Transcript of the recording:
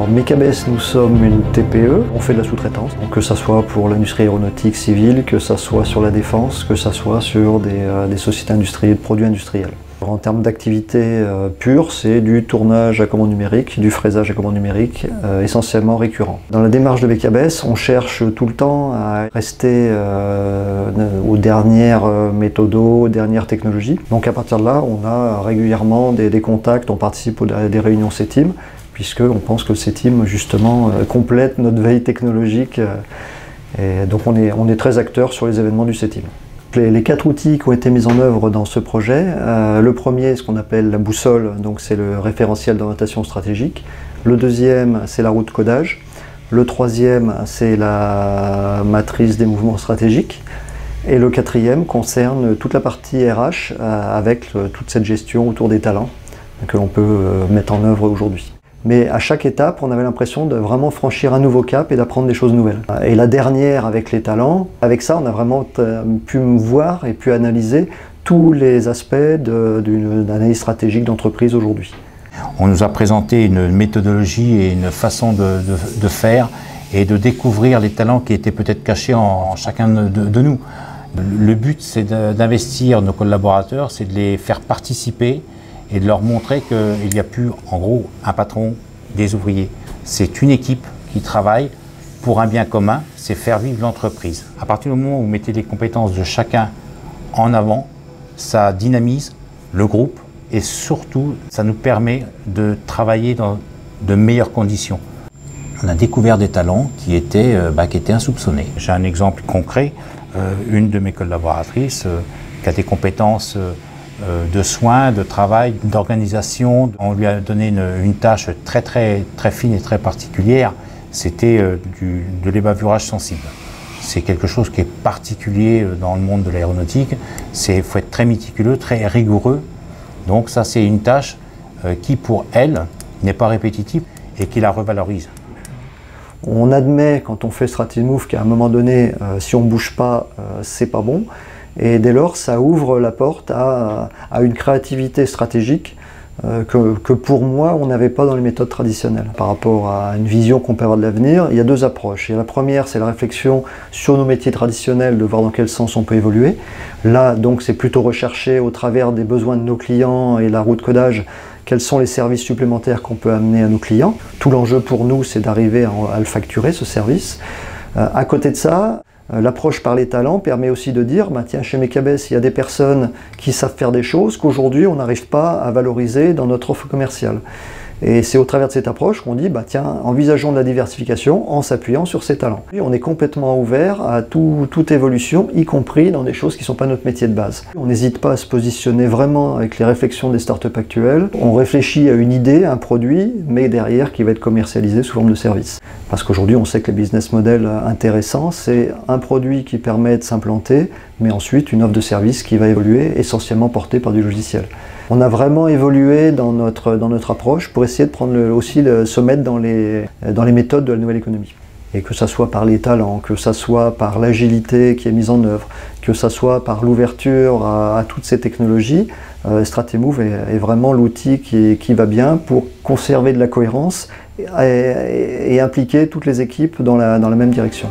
Alors Mecabès, nous sommes une TPE, on fait de la sous-traitance, donc que ça soit pour l'industrie aéronautique civile, que ça soit sur la défense, que ça soit sur des sociétés industrielles, produits industriels. En termes d'activité pure, c'est du tournage à commande numérique, du fraisage à commande numérique, essentiellement récurrent. Dans la démarche de Mecabès, on cherche tout le temps à rester aux dernières méthodos, aux dernières technologies. Donc à partir de là, on a régulièrement des contacts, on participe à des réunions CETIM, puisqu'on pense que le CETIM, justement, complète notre veille technologique. Et donc on est très acteurs sur les événements du CETIM. Les 4 outils qui ont été mis en œuvre dans ce projet, le premier, ce qu'on appelle la boussole, donc c'est le référentiel d'orientation stratégique. Le deuxième, c'est la roue de codage. Le troisième, c'est la matrice des mouvements stratégiques. Et le quatrième concerne toute la partie RH avec toute cette gestion autour des talents que l'on peut mettre en œuvre aujourd'hui. Mais à chaque étape, on avait l'impression de vraiment franchir un nouveau cap et d'apprendre des choses nouvelles. Et la dernière avec les talents, avec ça, on a vraiment pu voir et pu analyser tous les aspects d'une analyse stratégique d'entreprise aujourd'hui. On nous a présenté une méthodologie et une façon de faire et de découvrir les talents qui étaient peut-être cachés en chacun de nous. Le but, c'est d'investir nos collaborateurs, c'est de les faire participer et de leur montrer qu'il n'y a plus, en gros, un patron, des ouvriers. C'est une équipe qui travaille pour un bien commun, c'est faire vivre l'entreprise. À partir du moment où vous mettez les compétences de chacun en avant, ça dynamise le groupe et surtout, ça nous permet de travailler dans de meilleures conditions. On a découvert des talents qui étaient insoupçonnés. J'ai un exemple concret, une de mes collaboratrices qui a des compétences de soins, de travail, d'organisation. On lui a donné une tâche très fine et très particulière, c'était de l'ébavurage sensible. C'est quelque chose qui est particulier dans le monde de l'aéronautique. Il faut être très méticuleux, très rigoureux. Donc ça, c'est une tâche qui, pour elle, n'est pas répétitive et qui la revalorise. On admet, quand on fait Strategy Move, qu'à un moment donné, si on ne bouge pas, c'est pas bon. Et dès lors, ça ouvre la porte à une créativité stratégique que pour moi, on n'avait pas dans les méthodes traditionnelles. Par rapport à une vision qu'on peut avoir de l'avenir, il y a 2 approches. Et la première, c'est la réflexion sur nos métiers traditionnels, de voir dans quel sens on peut évoluer. Là, donc, c'est plutôt rechercher au travers des besoins de nos clients et la roue de codage, quels sont les services supplémentaires qu'on peut amener à nos clients. Tout l'enjeu pour nous, c'est d'arriver à le facturer, ce service. À côté de ça, l'approche par les talents permet aussi de dire, tiens, chez Mecabès, il y a des personnes qui savent faire des choses qu'aujourd'hui on n'arrive pas à valoriser dans notre offre commerciale. Et c'est au travers de cette approche qu'on dit, tiens, envisageons de la diversification en s'appuyant sur ces talents. Et on est complètement ouvert à toute évolution, y compris dans des choses qui ne sont pas notre métier de base. On n'hésite pas à se positionner vraiment avec les réflexions des startups actuelles. On réfléchit à une idée, un produit, mais derrière qui va être commercialisé sous forme de service. Parce qu'aujourd'hui, on sait que les business models intéressants, c'est un produit qui permet de s'implanter, mais ensuite une offre de service qui va évoluer, essentiellement portée par du logiciel. On a vraiment évolué dans notre approche pour essayer de prendre se mettre dans les méthodes de la nouvelle économie. Et que ça soit par les talents, que ça soit par l'agilité qui est mise en œuvre, que ça soit par l'ouverture à toutes ces technologies, Strategy Move est vraiment l'outil qui va bien pour conserver de la cohérence et impliquer toutes les équipes dans la même direction.